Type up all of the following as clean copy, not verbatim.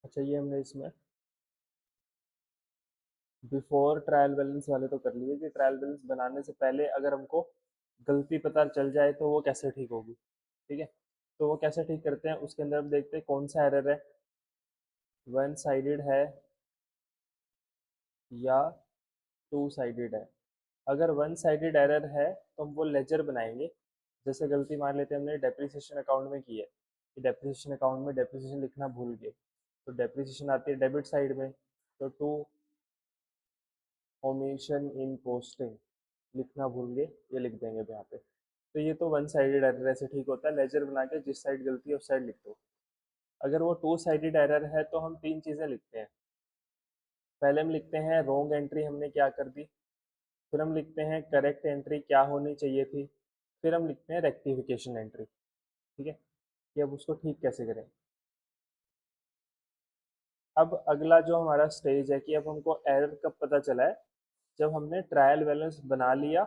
अच्छा, ये हमने इसमें बिफोर ट्रायल बैलेंस वाले तो कर लिए कि ट्रायल बैलेंस बनाने से पहले अगर हमको गलती पता चल जाए तो वो कैसे ठीक होगी। ठीक है, तो वो कैसे ठीक करते हैं उसके अंदर हम देखते हैं कौन सा एरर है, वन साइडेड है या टू साइडेड है। अगर वन साइडेड एरर है तो हम वो लेजर बनाएंगे। जैसे गलती मान लेते हैं हमने डेप्रिसिएशन अकाउंट में की है कि डेप्रिसिएशन अकाउंट में डेप्रिसिएशन लिखना भूल गए, तो डेप्रिसिएशन आती है डेबिट साइड में, तो टू ओमिशन इन पोस्टिंग लिखना भूल गए, ये लिख देंगे अब यहाँ पे। तो ये तो वन साइडेड एरर ऐसे ठीक होता है, लेजर बना के जिस साइड गलती है उस साइड लिख दो। अगर वो टू साइडेड एरर है तो हम तीन चीज़ें लिखते हैं। पहले हम लिखते हैं रॉन्ग एंट्री हमने क्या कर दी, फिर हम लिखते हैं करेक्ट एंट्री क्या होनी चाहिए थी, फिर हम लिखते हैं रेक्टिफिकेशन एंट्री। ठीक है, कि अब उसको ठीक कैसे करें। अब अगला जो हमारा स्टेज है कि अब हमको एरर कब पता चला है, जब हमने ट्रायल बैलेंस बना लिया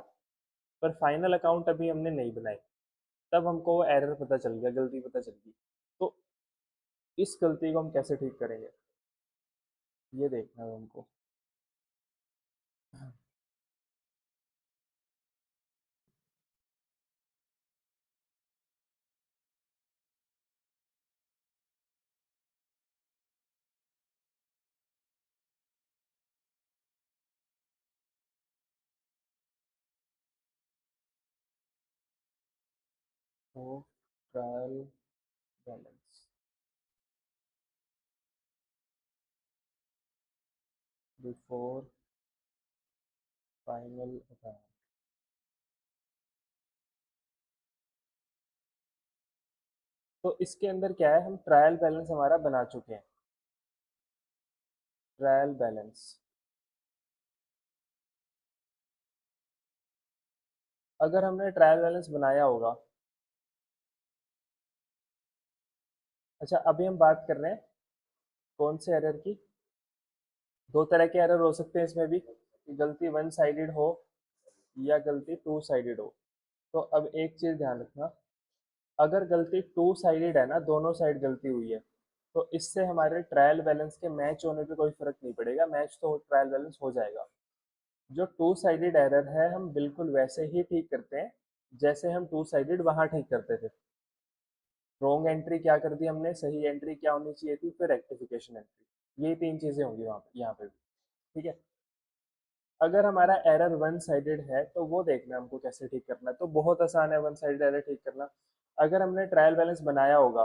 पर फाइनल अकाउंट अभी हमने नहीं बनाई, तब हमको वो एरर पता चल गया, गलती पता चल गई। तो इस गलती को हम कैसे ठीक करेंगे ये देखना है हमको। तो trial balance before final account. तो इसके अंदर क्या है, हम ट्रायल बैलेंस हमारा बना चुके हैं। ट्रायल बैलेंस अगर हमने ट्रायल बैलेंस बनाया होगा। अच्छा, अभी हम बात कर रहे हैं कौन से एरर की, दो तरह के एरर हो सकते हैं इसमें भी कि गलती वन साइडेड हो या गलती टू साइडेड हो। तो अब एक चीज ध्यान रखना, अगर गलती टू साइडेड है ना, दोनों साइड गलती हुई है, तो इससे हमारे ट्रायल बैलेंस के मैच होने पे कोई फर्क नहीं पड़ेगा, मैच तो ट्रायल बैलेंस हो जाएगा। जो टू साइडेड एरर है हम बिल्कुल वैसे ही ठीक करते हैं जैसे हम टू साइडेड वहां ठीक करते थे। रॉन्ग एंट्री क्या कर दी हमने, सही एंट्री क्या होनी चाहिए थी, फिर रेक्टिफिकेशन एंट्री, ये तीन चीजें होंगी वहाँ पे, यहाँ पे भी। ठीक है, अगर हमारा एरर वन साइडेड है तो वो देखना है हमको कैसे ठीक करना है, तो बहुत आसान है वन साइडेड एरर ठीक करना। अगर हमने ट्रायल बैलेंस बनाया होगा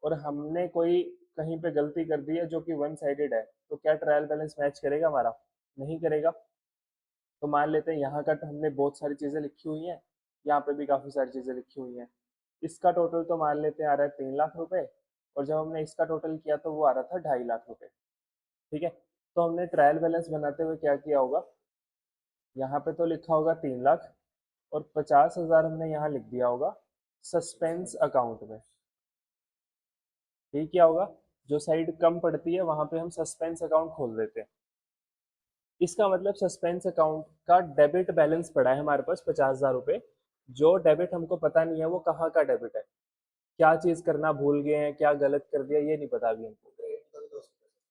और हमने कोई कहीं पे गलती कर दी है जो कि वन साइडेड है, तो क्या ट्रायल बैलेंस मैच करेगा हमारा, नहीं करेगा। तो मान लेते हैं यहाँ का हमने बहुत सारी चीज़ें लिखी हुई हैं, यहाँ पे भी काफ़ी सारी चीज़ें लिखी हुई हैं। इसका टोटल तो मान लेते हैं आ रहा है 3 लाख रुपए, और जब हमने इसका टोटल किया तो वो आ रहा था 2.5 लाख रुपए। ठीक है, तो हमने ट्रायल बैलेंस बनाते हुए क्या किया होगा, यहाँ पे तो लिखा होगा 3 लाख, और 50,000 हमने यहाँ लिख दिया होगा सस्पेंस अकाउंट में। ठीक, क्या होगा, जो साइड कम पड़ती है वहां पे हम सस्पेंस अकाउंट खोल देते हैं। इसका मतलब सस्पेंस अकाउंट का डेबिट बैलेंस पड़ा है हमारे पास 50,000 रुपये। जो डेबिट हमको पता नहीं है वो कहाँ का डेबिट है, क्या चीज करना भूल गए हैं, क्या गलत कर दिया ये नहीं पता अभी हमको।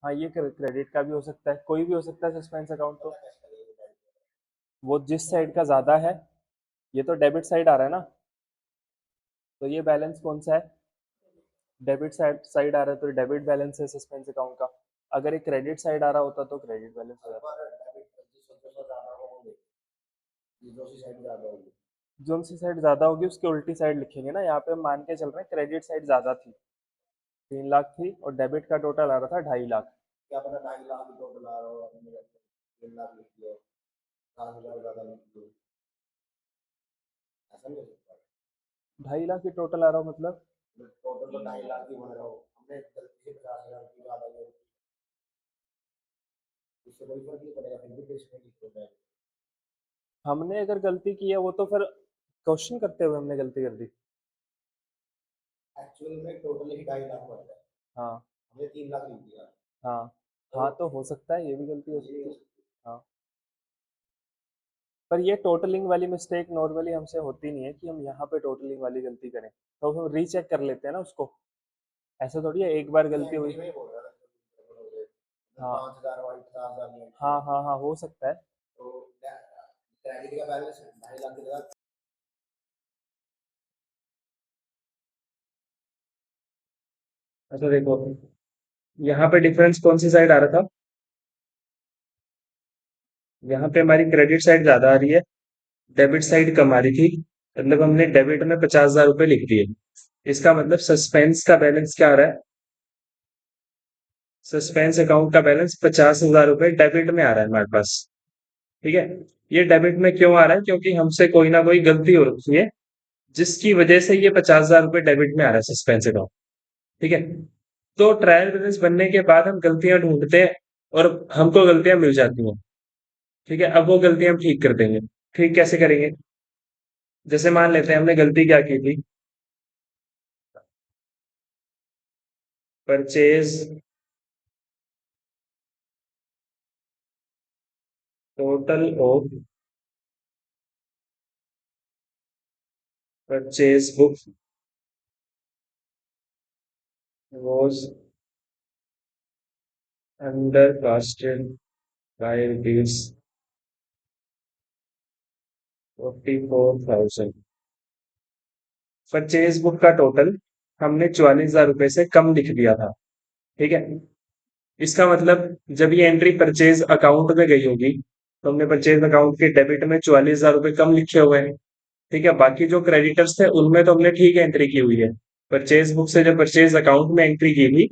हाँ, ये क्रेडिट का भी हो सकता है, कोई भी हो सकता है सस्पेंस अकाउंट तो। वो जिस साइड का ज्यादा है, ये तो डेबिट साइड आ रहा है ना, तो ये बैलेंस कौन सा है, डेबिट साइड साइड आ रहा है तो डेबिट बैलेंस है सस्पेंस अकाउंट का। अगर एक क्रेडिट साइड आ रहा होता तो क्रेडिट बैलेंस हो जाता। जो सी साइड ज्यादा होगी उसकी उल्टी साइड लिखेंगे ना, यहाँ पे हम मान के चल रहे हैं क्रेडिट साइड ज्यादा थी, 3 लाख थी, और डेबिट का टोटल आ रहा था 2.5 लाख। क्या पता 2.5 लाख टोटल आ रहा हो, 3 लाख लिख दिया, 7,000 ज्यादा लिख दिया, ऐसा नहीं हो सकता। 2.5 लाख की टोटल आ रहा हो मतलब टोटल तो 2.5 लाख ही बन रहा हो, हमने गलती से 50,000 की ज्यादा कर दी, इससे कोई फर्क नहीं पड़ेगा, फिर भी टेस्ट में लिख देता है। हमने अगर गलती की है वो तो फिर क्वेश्चन करते हुए हमने गलती कर दी। एक्चुअल में टोटल ही 2.5 लाख बढ़ है। हाँ, हमने 3 लाख लिख दिया। हाँ, हाँ तो हो सकता है, ये भी गलती हो सकती है। हाँ, पर ये टोटलिंग वाली मिस्टेक नॉर्मली हमसे होती नहीं है कि हम यहाँ पे टोटलिंग वाली गलती करें, तो हम रीचेक कर लेते हैं ना उसको। ऐसा थोड़ी है एक बार गलती हुई। हाँ 5,000 वाली 50,000 में, हाँ हाँ हाँ हो सकता है। तो क्रेडिट का बैलेंस 2.5 लाख की जगह। अच्छा देखो, यहाँ पे डिफरेंस कौन सी साइड आ रहा था? यहाँ पे हमारी क्रेडिट साइड ज्यादा आ रही है, डेबिट साइड कम आ रही थी। मतलब हमने डेबिट में 50,000 रुपए लिख दिए। इसका मतलब सस्पेंस का बैलेंस क्या आ रहा है? सस्पेंस अकाउंट का बैलेंस 50,000 रुपए डेबिट में आ रहा है हमारे पास। ठीक है। ये डेबिट में क्यों आ रहा है? क्योंकि हमसे कोई ना कोई गलती हो रखी है, जिसकी वजह से ये 50,000 रुपए डेबिट में आ रहा है सस्पेंस अकाउंट। ठीक है। तो ट्रायल बैलेंस बनने के बाद हम गलतियां ढूंढते हैं, और हमको गलतियां मिल जाती हैं। ठीक है, अब वो गलतियां हम ठीक कर देंगे। ठीक कैसे करेंगे? जैसे मान लेते हैं हमने गलती क्या की थी। Purchase total of purchase book was undercosted by rupees 44,000। Purchase book का टोटल हमने 44,000 रुपए से कम लिख दिया था। ठीक है। इसका मतलब जब ये एंट्री परचेज अकाउंट में गई होगी, तो हमने परचेज अकाउंट के डेबिट में 44,000 रुपए कम लिखे हुए हैं। ठीक है, बाकी जो क्रेडिटर्स थे उनमें तो हमने ठीक एंट्री की हुई है। परचेज बुक से जब परचेज अकाउंट में एंट्री की थी,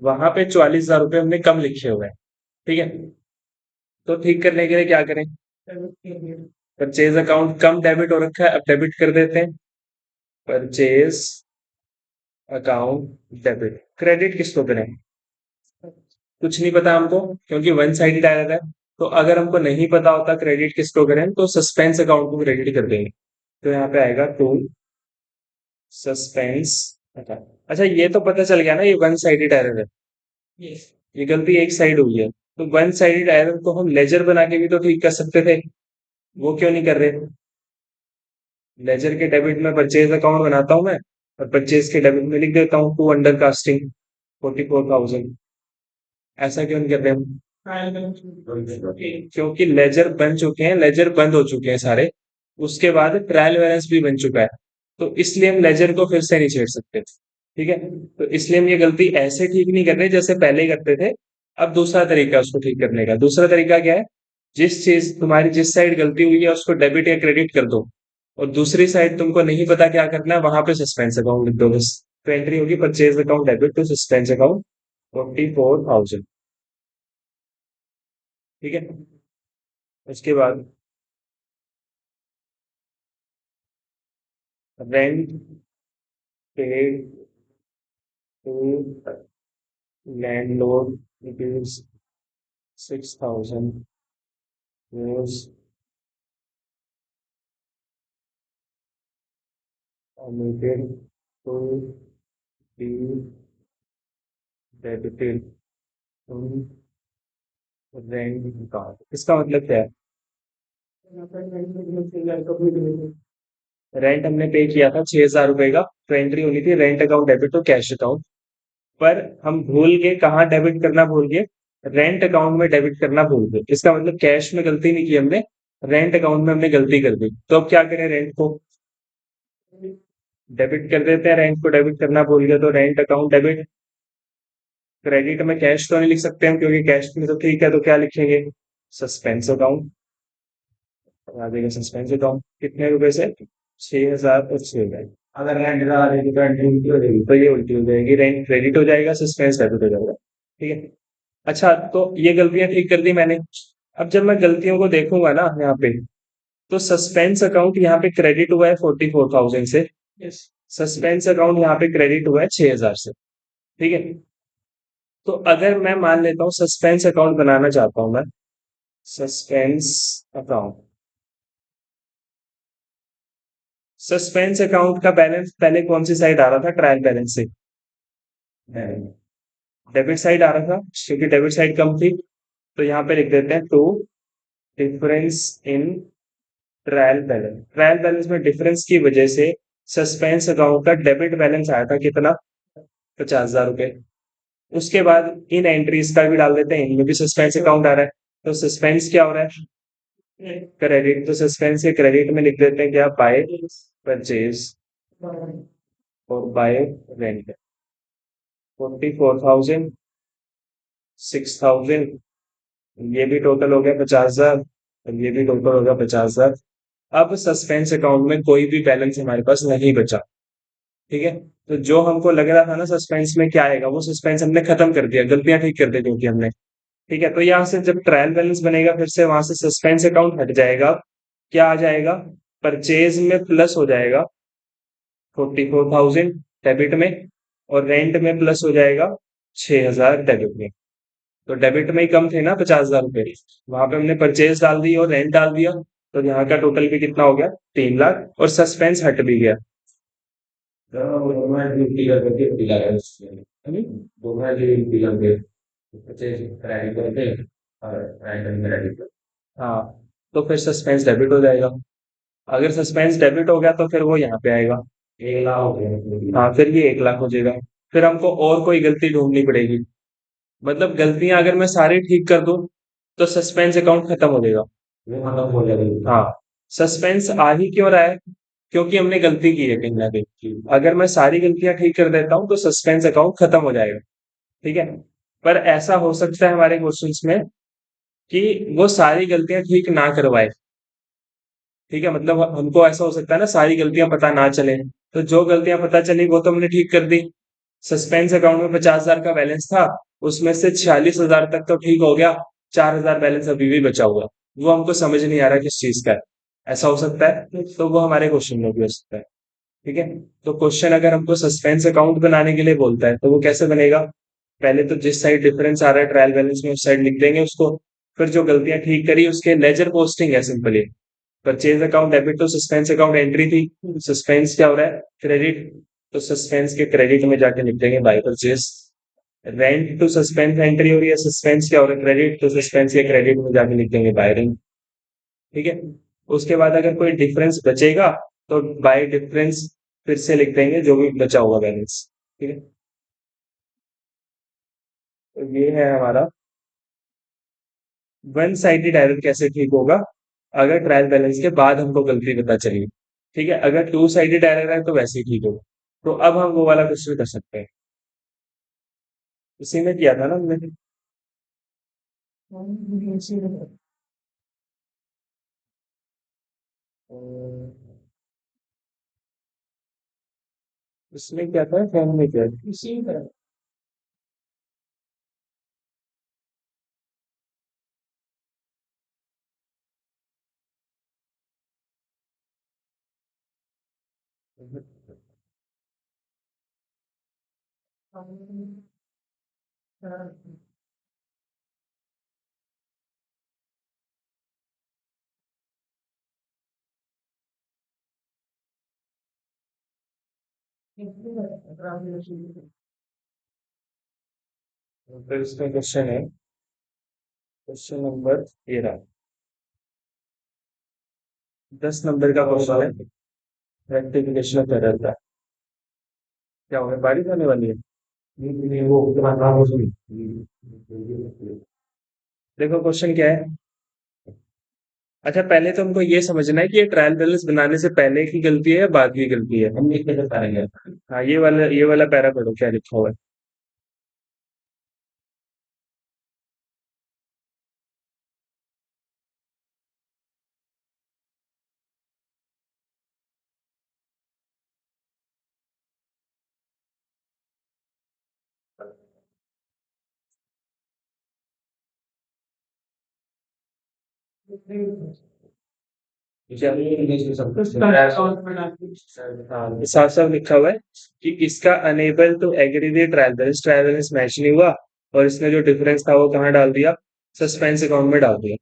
वहां पे 44,000 रुपए हमने कम लिखे हुए हैं। ठीक है। तो ठीक करने के लिए क्या करें? परचेज अकाउंट कम डेबिट हो रखा है, अब डेबिट कर देते हैं। Purchase account debit. क्रेडिट किसको करें? कुछ नहीं पता हमको, क्योंकि वन साइडेड एरर है। तो अगर हमको नहीं पता होता क्रेडिट किसको करें, तो सस्पेंस अकाउंट को क्रेडिट कर देंगे। तो यहाँ पे आएगा टू सस्पेंस अकाउंट। अच्छा, ये तो पता चल गया ना, ये वन साइडेड एरर है। ये गलती एक साइड हुई है, तो वन साइडेड एरर को हम लेजर बना के भी तो ठीक कर सकते थे। वो क्यों नहीं कर रहे? लेजर के डेबिट में परचेज अकाउंट बनाता हूं मैं, और परचेज के डेबिट में लिख देता हूँ टू अंडर कास्टिंग 44,000। ऐसा क्यों नहीं कर रहे हम? क्योंकि लेजर बन चुके हैं, लेजर बंद हो चुके हैं सारे। उसके बाद ट्रायल बैलेंस भी बन चुका है। तो इसलिए हम लेजर को फिर से नहीं छेड़ सकते। ठीक है। तो इसलिए हम ये गलती ऐसे ठीक नहीं कर रहे जैसे पहले ही करते थे। अब दूसरा तरीका है उसको ठीक करने का। दूसरा तरीका क्या है? जिस चीज तुम्हारी जिस साइड गलती हुई है उसको डेबिट या क्रेडिट कर दो, और दूसरी साइड तुमको नहीं पता क्या करना है, वहां पे सस्पेंस अकाउंट लिख दो बस। तो एंट्री होगी purchase account debit to suspense account 44,000। ठीक है। उसके बाद rent paid to landlord rupees 6,000 was omitted to be debited from rent account। इसका मतलब क्या है? रेंट हमने पे किया था 6,000 रुपए का, तो एंट्री होनी थी rent account debit to cash account. पर हम भूल गए, कहाँ डेबिट करना भूल गए? रेंट अकाउंट में डेबिट करना भूल गए। इसका मतलब कैश में गलती नहीं की हमने, रेंट अकाउंट में हमने गलती कर दी। तो अब क्या करें? रेंट को डेबिट कर देते हैं। रेंट को डेबिट करना भूल गए, तो रेंट अकाउंट डेबिट। क्रेडिट में कैश तो नहीं लिख सकते हम, क्योंकि कैश में तो ठीक है, तो क्या लिखेंगे? Suspense account. आ जाएगा सस्पेंस अकाउंट कितने रुपए से? 6,000 और 6,000। अगर रेंट का रेंट का एंट्री उल्टी हो जाएगी, तो ये उल्टी हो जाएगी, रेंट क्रेडिट हो जाएगा, सस्पेंस डेबिट हो जाएगा। ठीक है। अच्छा, तो ये गलतियां ठीक कर दी मैंने। अब जब मैं गलतियों को देखूंगा ना यहाँ पे, तो सस्पेंस अकाउंट यहाँ पे क्रेडिट हुआ है 44,000 से। सस्पेंस अकाउंट यहाँ पे क्रेडिट हुआ है 6,000 से। ठीक है। तो अगर मैं मान लेता हूँ सस्पेंस अकाउंट बनाना चाहता हूं मैं, सस्पेंस अकाउंट। सस्पेंस अकाउंट का बैलेंस पहले कौन सी साइड आ रहा था? ट्रायल बैलेंस से डेबिट साइड आ रहा था, क्योंकि डेबिट साइड कम थी। तो यहाँ पे लिख देते हैं to difference in trial balance. Trial balance में डिफरेंस की वजह से सस्पेंस अकाउंट का डेबिट बैलेंस आया था कितना? 50,000 रुपए। उसके बाद इन एंट्रीज का भी डाल देते हैं, इनमें भी सस्पेंस अकाउंट आ रहा है। तो सस्पेंस क्या हो रहा है, क्रेडिट। तो सस्पेंस के क्रेडिट में लिख देते हैं क्या, बाय परचेज और बाय रेंट। 44,000, 6,000, ये भी टोटल हो गया 50,000, और ये भी टोटल हो गया 50,000। अब सस्पेंस अकाउंट में कोई भी बैलेंस हमारे पास नहीं बचा। ठीक है, तो जो हमको लग रहा था ना सस्पेंस में क्या आएगा, वो सस्पेंस हमने खत्म कर दिया, गलतियां ठीक कर दी क्योंकि हमने। ठीक है, तो यहाँ से जब ट्रायल बैलेंस बनेगा फिर से वहां से सस्पेंस अकाउंट हट जाएगा। क्या आ जाएगा, परचेज में प्लस हो जाएगा 44,000 डेबिट में, और रेंट में प्लस हो जाएगा 6,000 डेबिट में। तो डेबिट में ही कम थे ना 50,000 रुपए, वहां पे हमने परचेज डाल दी और रेंट डाल दिया। तो यहाँ का टोटल भी कितना हो गया, 3 लाख, और सस्पेंस हट भी गया। हाँ, तो फिर सस्पेंस डेबिट हो जाएगा। अगर सस्पेंस डेबिट हो गया तो फिर वो यहाँ पे आएगा 1 लाख हो गया। हाँ, फिर ये 1 लाख हो जाएगा। फिर हमको और कोई गलती ढूंढनी पड़ेगी। मतलब गलतियां अगर मैं सारी ठीक कर दूं तो सस्पेंस अकाउंट खत्म हो जाएगा। वो खत्म हो जाएगा, हाँ। सस्पेंस आ ही क्यों रहा है, क्योंकि हमने गलती की है कहीं ना कहीं। अगर मैं सारी गलतियां ठीक कर देता हूँ तो सस्पेंस अकाउंट खत्म हो जाएगा। ठीक है, पर ऐसा हो सकता है हमारे क्वेश्चंस में कि वो सारी गलतियां ठीक ना करवाए। ठीक है, मतलब हमको ऐसा हो सकता है ना सारी गलतियां पता ना चले, तो जो गलतियां पता चली वो तो हमने ठीक कर दी। सस्पेंस अकाउंट में 50,000 का बैलेंस था, उसमें से 46,000 तक तो ठीक हो गया, 4,000 बैलेंस अभी भी बचा हुआ, वो हमको समझ नहीं आ रहा किस चीज का है। ऐसा हो सकता है, तो वो हमारे क्वेश्चन में भी हो सकता है। ठीक है, तो क्वेश्चन अगर हमको सस्पेंस अकाउंट बनाने के लिए बोलता है तो वो कैसे बनेगा, पहले तो जिस साइड डिफरेंस आ रहा है ट्रायल बैलेंस में उस साइड लिख देंगे उसको। फिर जो गलतियां ठीक करी उसके लेजर पोस्टिंग है सिंपली। परचेज अकाउंट डेबिट तो सस्पेंस अकाउंट एंट्री थी, सस्पेंस क्या हो रहा है, क्रेडिट। तो सस्पेंस के क्रेडिट में जाके लिख देंगे by purchase. Rent to suspense entry हो रही है, सस्पेंस क्या हो रहा है, क्रेडिट। तो सस्पेंस के क्रेडिट में जाके लिख देंगे बाय रेंट। ठीक है, उसके बाद अगर कोई डिफरेंस बचेगा तो बाय डिफरेंस फिर से लिख देंगे जो भी बचा हुआ बैलेंस। ठीक है, तो ये है हमारा वन साइडेड एरर कैसे ठीक होगा, अगर ट्रायल बैलेंस के बाद हमको गलती पता चली। ठीक है, अगर टू साइडेड एरर है तो वैसे ही ठीक होगा। तो अब हम वो वाला क्वेश्चन कर सकते हैं, उसी में किया था ना हमने। उसमें क्या था, फॉर्म में क्या था? इसी तरह। फिर इसमें क्वेश्चन है, क्वेश्चन नंबर 13, 10 नंबर का क्वेश्चन है, रेक्टिफिकेशन ऑफ एरर का। क्या होगा, बारिश होने वाली है। नहीं, वो तुम्हारा नाम हो सुनी। देखो क्वेश्चन क्या है। अच्छा, पहले तो हमको ये समझना है कि ये ट्रायल बैलेंस बनाने से पहले की गलती है या बाद की गलती है। हम लिख के पाएंगे। हाँ, ये वाला पैरा पढ़ो क्या लिखा हुआ है। हाँ, साफ साफ लिखा हुआ है कि इसका unable to agree the trial balance match नहीं हुआ, और इसने जो डिफरेंस था वो कहाँ डाल दिया, सस्पेंस अकाउंट में डाल दिया।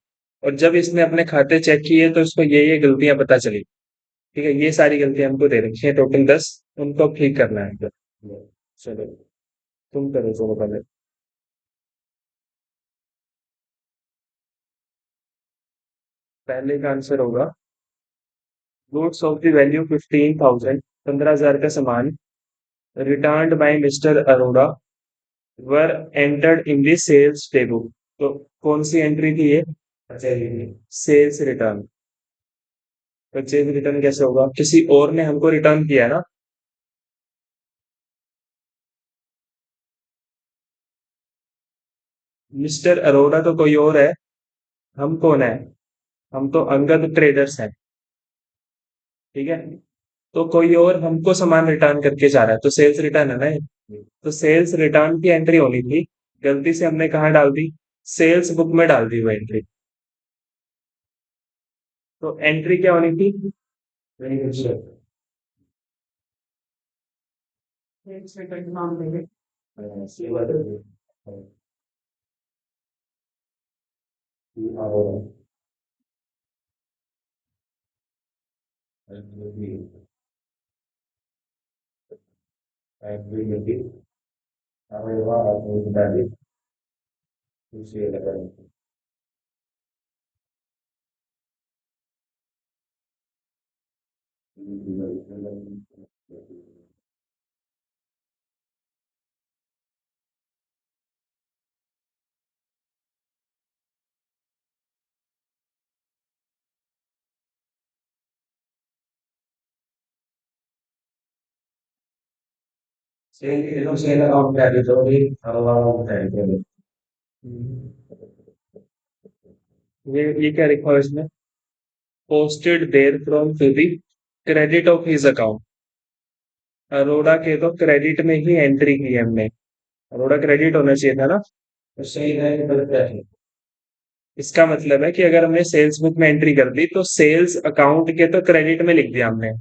और जब इसने अपने खाते चेक किए तो इसको ये गलतियां पता चली। ठीक है, ये सारी गलतियां हमको दे रखी है टोटल 10, उनको ठीक करना है। चलो, तुम करो चलो पहले। पहले का आंसर होगा गुड्स ऑफ द वैल्यू 15,000, 15,000 का सामान, returned by mister Arora were entered in the sales table. तो कौन सी एंट्री थी ये? Sales return. परचेज रिटर्न कैसे होगा? किसी और ने हमको रिटर्न किया है ना। मिस्टर अरोड़ा तो कोई और है। हम कौन है? हम तो अंगद ट्रेडर्स हैं। ठीक है। तो कोई और हमको सामान रिटर्न करके जा रहा है, तो सेल्स रिटर्न है ना ये। तो सेल्स रिटर्न की एंट्री होनी थी। गलती से हमने कहाँ डाल दी? सेल्स बुक में डाल दी वो एंट्री। तो एंट्री क्या होनी थी? सेल्स रिटर्न नाम देंगे। ये क्या लिखा है इसमें? Posted there from to the credit of his account. Arora के तो क्रेडिट में ही एंट्री की है हमने। अरोड़ा क्रेडिट होना चाहिए था ना। तो सही है, गलत है। इसका मतलब है कि अगर हमने सेल्स बुक में एंट्री कर दी तो सेल्स अकाउंट के तो क्रेडिट में लिख दिया हमने।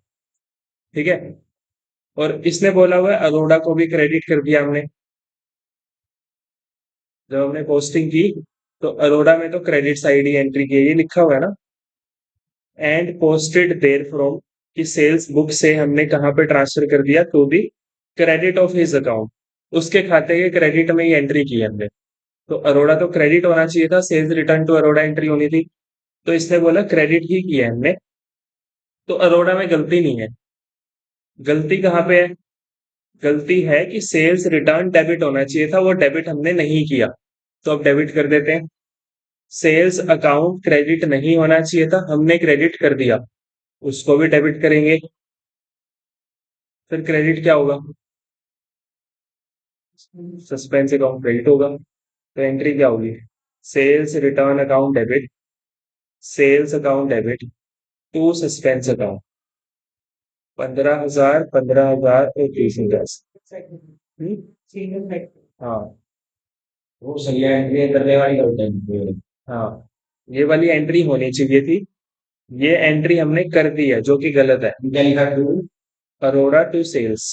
ठीक है। और इसने बोला हुआ है अरोड़ा को भी क्रेडिट कर दिया हमने। जब हमने पोस्टिंग की तो अरोड़ा में तो क्रेडिट साइड ही एंट्री की है, ये लिखा हुआ है ना। एंड पोस्टेड देयर फ्रॉम कि सेल्स बुक से हमने कहाँ पे ट्रांसफर कर दिया? To the credit of his account. उसके खाते के क्रेडिट में ही एंट्री की है हमने। तो अरोड़ा तो क्रेडिट होना चाहिए था, sales return to Arora entry होनी थी। तो इसने बोला क्रेडिट ही किया है हमने। तो अरोड़ा में गलती नहीं है। गलती कहाँ पे है? गलती है कि सेल्स रिटर्न डेबिट होना चाहिए था, वो डेबिट हमने नहीं किया। तो अब डेबिट कर देते हैं। सेल्स अकाउंट क्रेडिट नहीं होना चाहिए था, हमने क्रेडिट कर दिया। उसको भी डेबिट करेंगे। फिर क्रेडिट क्या होगा? सस्पेंस अकाउंट क्रेडिट होगा। तो एंट्री क्या होगी? Sales return account debit. Sales account debit to suspense account. 15,000, 15,000 और 30,000। हाँ। वो सही है, एंट्री करने वाली होता है। हाँ। ये वाली एंट्री होनी चाहिए थी। ये एंट्री हमने कर दी है, जो कि गलत है। क्या लिखा है? Arora to sales.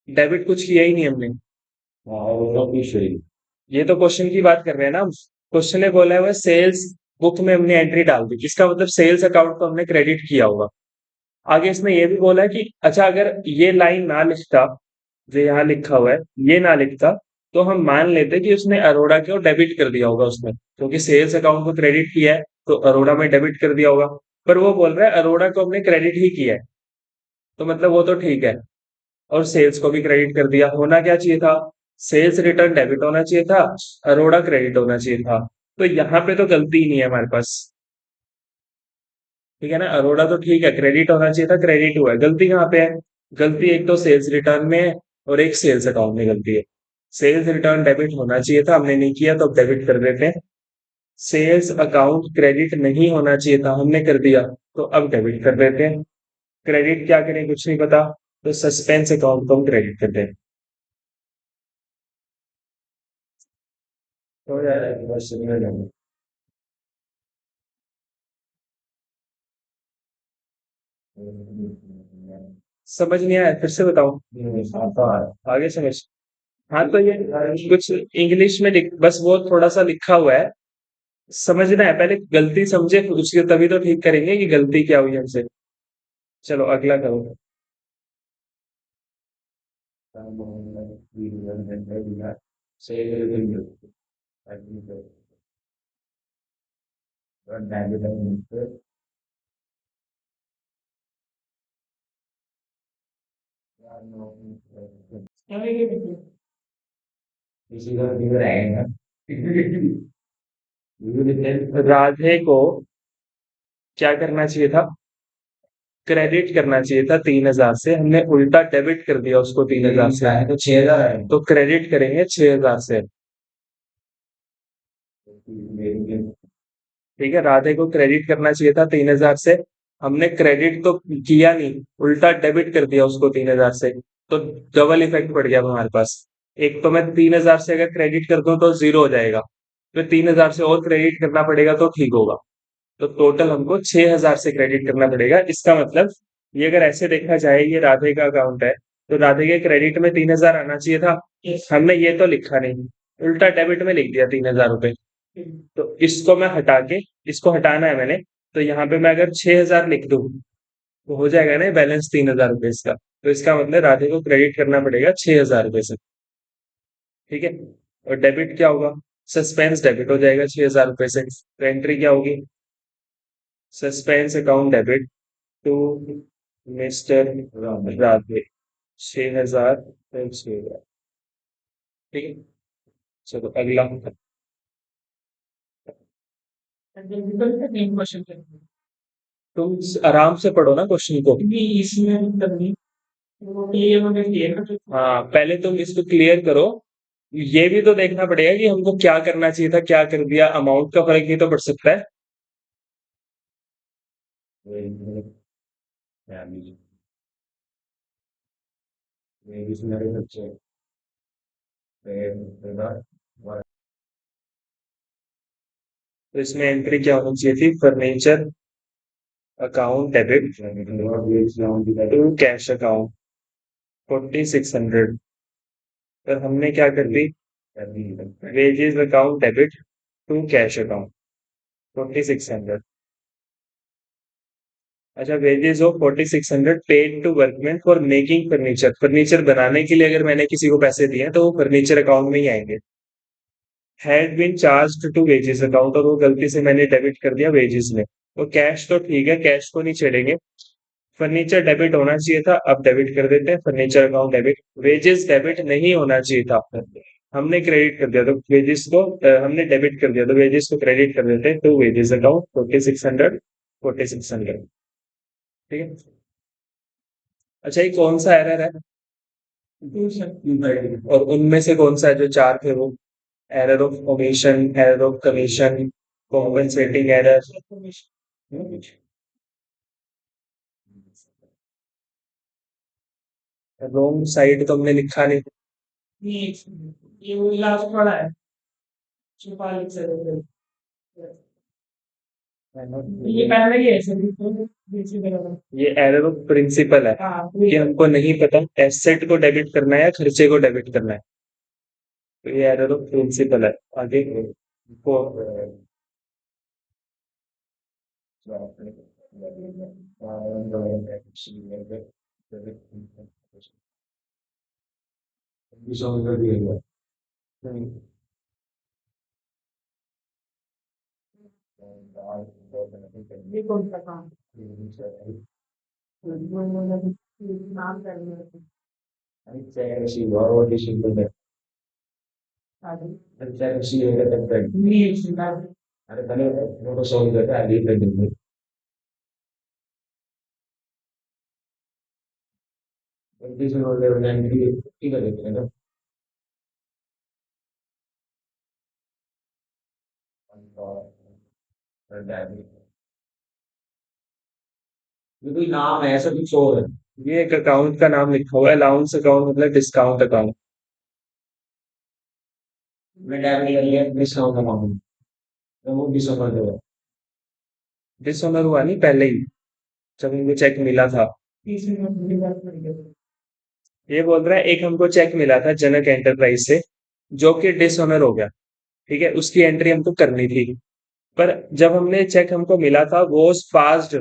डेबिट कुछ किया ही नहीं हमने। हाँ, वो तो भी सही। ये तो क्वेश्चन की बात कर रहे हैं ना हम। क्वेश्चन ने बोला हुआ सेल्स बुक में हमने एंट्री डाल दी, इसका मतलब सेल्स अकाउंट को हमने क्रेडिट किया होगा। आगे इसने ये भी बोला है कि अच्छा अगर ये लाइन ना लिखता, जो यहाँ लिखा हुआ है, ये ना लिखता, तो हम मान लेते कि उसने अरोड़ा को डेबिट कर दिया होगा उसने, क्योंकि सेल्स अकाउंट को क्रेडिट किया है तो अरोड़ा में डेबिट कर दिया होगा। पर वो बोल रहा है अरोड़ा को हमने क्रेडिट ही किया है। तो मतलब वो तो ठीक है। और सेल्स को भी क्रेडिट कर दिया, होना क्या चाहिए था? सेल्स रिटर्न डेबिट होना चाहिए था, अरोड़ा क्रेडिट होना चाहिए था। तो यहाँ पे तो गलती ही नहीं है हमारे पास। ठीक है ना, अरोड़ा तो ठीक है, क्रेडिट होना चाहिए था, क्रेडिट हुआ है। गलती कहाँ पे है? गलती एक तो सेल्स रिटर्न में है और एक सेल्स अकाउंट में गलती है। सेल्स रिटर्न डेबिट होना चाहिए था, हमने नहीं किया तो अब डेबिट कर देते हैं। सेल्स अकाउंट क्रेडिट नहीं होना चाहिए था, हमने कर दिया तो अब डेबिट कर देते हैं। क्रेडिट क्या करें कुछ नहीं पता, तो सस्पेंस अकाउंट को हम क्रेडिट कर दें। तो यार बस समझ नहीं आया, फिर से बताओ। आगे समझ। हाँ तो ये कुछ इंग्लिश में बस वो थोड़ा सा लिखा हुआ है, समझना है पहले, गलती समझे फिर उसके तभी तो ठीक करेंगे कि गलती क्या हुई हमसे। चलो अगला करो। इसी का फिगर आएगा। राधे को क्या करना चाहिए था? क्रेडिट करना चाहिए था 3,000 से, हमने उल्टा डेबिट कर दिया उसको 3,000 से। तो 6,000 है, तो क्रेडिट करेंगे 6,000 से। ठीक है, राधे को क्रेडिट करना चाहिए था 3,000 से, हमने क्रेडिट तो किया नहीं, उल्टा डेबिट कर दिया उसको 3,000 से। तो डबल इफेक्ट पड़ गया हमारे पास। एक तो मैं 3,000 से अगर क्रेडिट कर दूं तो जीरो हो जाएगा, फिर 3,000 से और क्रेडिट करना पड़ेगा तो ठीक होगा। तो टोटल हमको 6,000 से क्रेडिट करना पड़ेगा। इसका मतलब ये अगर ऐसे देखा जाए, ये राधे का अकाउंट है, तो राधे के क्रेडिट में 3,000 आना चाहिए था, हमने ये तो लिखा नहीं, उल्टा डेबिट में लिख दिया 3,000 रुपए। तो इसको मैं हटा के, इसको हटाना है मैंने, तो यहाँ पे मैं अगर 6,000 लिख दूं तो हो जाएगा ना बैलेंस 3,000 रुपए इसका। तो इसका मतलब राधे को क्रेडिट करना पड़ेगा 6,000 रुपए से। ठीक है, और डेबिट क्या होगा? सस्पेंस डेबिट हो जाएगा 6,000 रुपए से। तो एंट्री क्या होगी? Suspense account debit to mister Radhe, 6,000 और 6,000। ठीक है, चलो अगला। तुम आराम से पढ़ो ना क्वेश्चन को। हाँ, पहले तुम इसको क्लियर करो। ये भी तो देखना पड़ेगा कि हमको क्या करना चाहिए था, क्या कर दिया, अमाउंट का फर्क भी तो पड़ सकता है। तो इसमें एंट्री क्या होनी चाहिए थी? Furniture account debit to cash account 4,600। पर हमने क्या कर दी? Wages account debit to cash account 4,600। अच्छा, wages of 4,600 paid to workman for making furniture, furniture बनाने के लिए अगर मैंने किसी को पैसे दिए हैं तो वो फर्नीचर अकाउंट में ही आएंगे। Had been charge to wages account, और वो गलती से मैंने डेबिट कर दिया वेजेस में। तो कैश तो ठीक है, कैश को नहीं छेड़ेंगे। फर्नीचर डेबिट होना चाहिए था, अब डेबिट कर देते हैं, furniture account debit. Wages debit नहीं होना चाहिए था, हमने क्रेडिट कर दिया, तो वेजेस को हमने डेबिट कर दिया, तो वेजेस को क्रेडिट कर देते हैं। तो वेजेस अकाउंट 4,600, 4,600। ठीक है। अच्छा, ये कौन सा एरर है? और उनमें से कौन सा है जो चार थे वो? Error of omission, error of commission, compensating error. Wrong side तो हमने लिखा नहीं। ये वो लास्ट वाला है, छुपा लिख सकते हैं। ये पहले ही है ये एरर ऑफ प्रिंसिपल है, कि हमको नहीं पता एसेट को डेबिट करना है या खर्चे को डेबिट करना है। तो ये एरर ऑफ प्रिंसिपल है। आगे को ये कौन सा काम? नाम करना है। ये कोई नाम है, ऐसा कुछ और है। ये एक अकाउंट का नाम लिखा हुआ है, अलाउंस अकाउंट मतलब डिस्काउंट अकाउंट। मैं डेबिट कर लिया डिस्काउंट अकाउंट, तो वो डिसऑनर हुआ। डिसऑनर हुआ नहीं पहले ही, जब हमको चेक मिला था। ये बोल रहा है एक हमको चेक मिला था जनक एंटरप्राइज से, जो कि डिसऑनर हो गया। ठीक है, उसकी एंट्री हमको करनी थी। पर जब हमने चेक हमको मिला था वो passed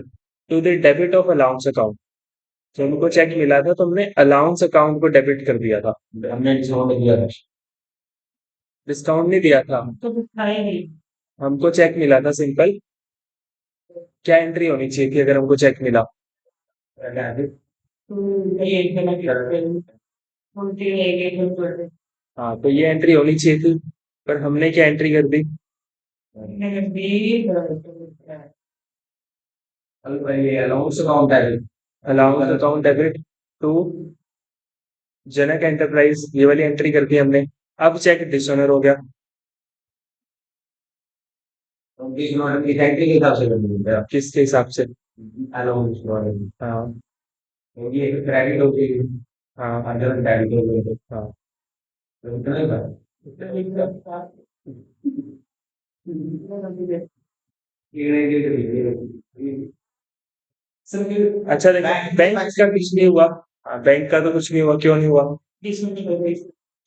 to the debit of allowance account. जब हमको चेक मिला था तो हमने अलाउंस अकाउंट को डेबिट कर दिया था, हमने डिस्काउंट दिया था। डिस्काउंट नहीं दिया था, तो कुछ था ही नहीं। हमको चेक मिला था सिंपल। क्या एंट्री होनी चाहिए थी अगर हमको चेक मिला? ये हाँ तो ये एंट्री होनी चाहिए थी, पर हमने क्या एंट्री कर दी? Allowance account debit to Janak enterprise, ये वाली एंट्री कर दी हमने। अब चेक डिसऑनर हो गया। डिसऑनर की एंट्री के हिसाब से कर दिया, किसके हिसाब से? अलाउंस। हाँ क्योंकि एक क्रेडिट होती है। हाँ अंडर क्रेडिट होती है। हाँ तो इतना ही बात। अच्छा देखो, बैंक का कुछ नहीं हुआ। हाँ, बैंक का तो कुछ नहीं हुआ, क्यों नहीं हुआ?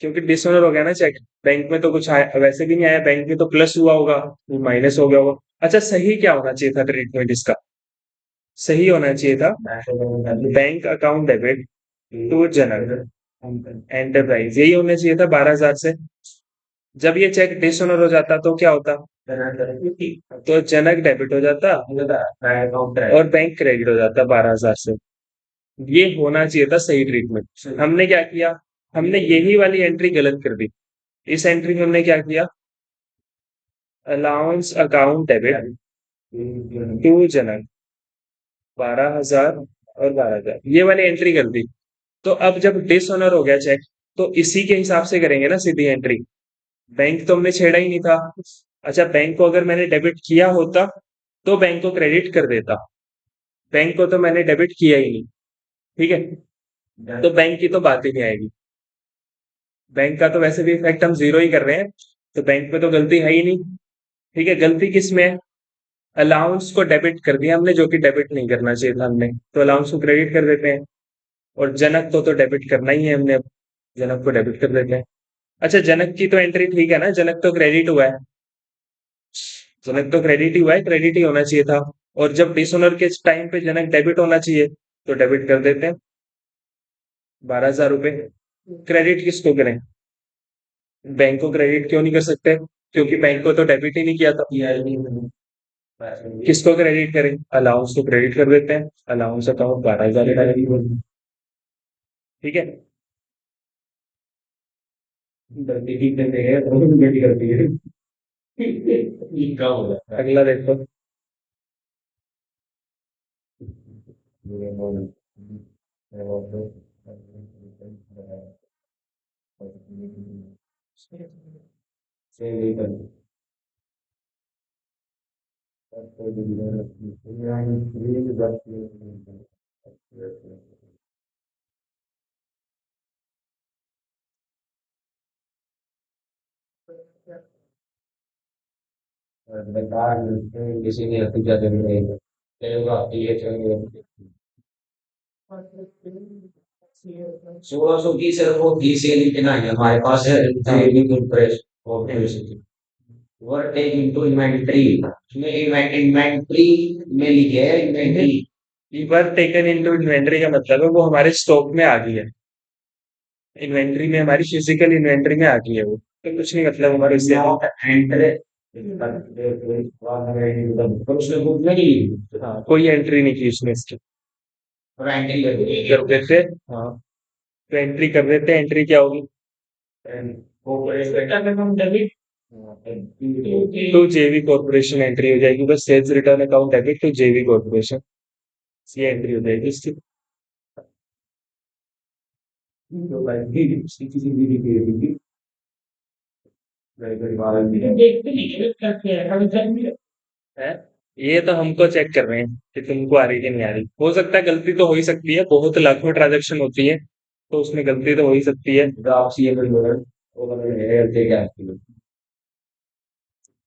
क्योंकि डिसऑनर हो गया ना चेक। बैंक में तो कुछ आया वैसे भी नहीं आया, बैंक में तो प्लस हुआ होगा, माइनस हो गया होगा। अच्छा सही क्या होना चाहिए था ट्रीटमेंट इसका? सही होना चाहिए था bank account debit to general enterprise, यही होना चाहिए था 12,000 से। जब ये चेक डिसऑनर हो जाता तो क्या होता? तो जनक डेबिट हो जाता और बैंक क्रेडिट हो जाता 12,000 से। ये होना चाहिए था सही ट्रीटमेंट। हमने क्या किया? हमने यही वाली एंट्री गलत कर दी। इस एंट्री में हमने क्या किया? अलाउंस अकाउंट डेबिट टू जनक 12,000 और 12,000, ये वाली एंट्री कर दी। तो अब जब डिसऑनर हो गया चेक, तो इसी के हिसाब से करेंगे ना सीधी एंट्री। बैंक तो हमने छेड़ा ही नहीं था। अच्छा बैंक को अगर मैंने डेबिट किया होता तो बैंक को क्रेडिट कर देता, बैंक को तो मैंने डेबिट किया ही नहीं। ठीक है, तो बैंक की तो बात ही नहीं आएगी। बैंक का तो वैसे भी इफेक्ट हम जीरो ही कर रहे हैं, तो बैंक में तो गलती है ही नहीं। ठीक है, गलती किस में है? अलाउंस को डेबिट कर दिया हमने, जो कि डेबिट नहीं करना चाहिए था हमने, तो अलाउंस को क्रेडिट कर देते हैं। और जनक तो डेबिट करना ही है हमने, अब जनक को डेबिट कर देते हैं। अच्छा जनक की तो एंट्री ठीक है ना, जनक तो क्रेडिट हुआ है। जनक तो क्रेडिट ही हुआ है, क्रेडिट ही होना चाहिए था। और जब डिसऑनर के टाइम पे जनक डेबिट होना चाहिए, तो डेबिट कर देते हैं 12,000 रुपए। क्रेडिट किसको करें? बैंक को क्रेडिट क्यों नहीं कर सकते? क्योंकि बैंक को तो डेबिट ही नहीं किया था। किसको क्रेडिट करें? अलाउंस को क्रेडिट कर देते हैं, अलाउंस अकाउंट 12,000। ठीक है, गलती ठीक करते हैं तो गलती करती है। अगला देखो। किसी ने हत्या कर दी। 1600 की सिर्फ वो घी से लेकिन आई हमारे पास है कॉर्पोरेशन वर टेक इनटू इन्वेंटरी में इन्वेंटरी में लिखे है inventory. Were taken into inventory का मतलब है वो हमारे स्टॉक में आ गई है, इन्वेंटरी में, हमारी फिजिकल इन्वेंटरी में आ गई है वो, तो कुछ नहीं मतलब हमारे इससे एंटर। उसने बुक नहीं ली। हाँ कोई एंट्री नहीं की उसने इसकी। और एंट्री कर देते। हाँ तो एंट्री कर देते हैं, एंट्री क्या होगी? टू जेवी कॉर्पोरेशन एंट्री हो जाएगी, बस sales return account debit to JV corporation, ये एंट्री हो जाएगी इसकी। तो है, ये तो हमको चेक कर रहे हैं कि तुमको आ रही कि नहीं आ रही। हो सकता है गलती तो हो ही सकती है, बहुत लाखों ट्रांजेक्शन होती है, तो उसमें गलती तो हो ही सकती है। तो आप ये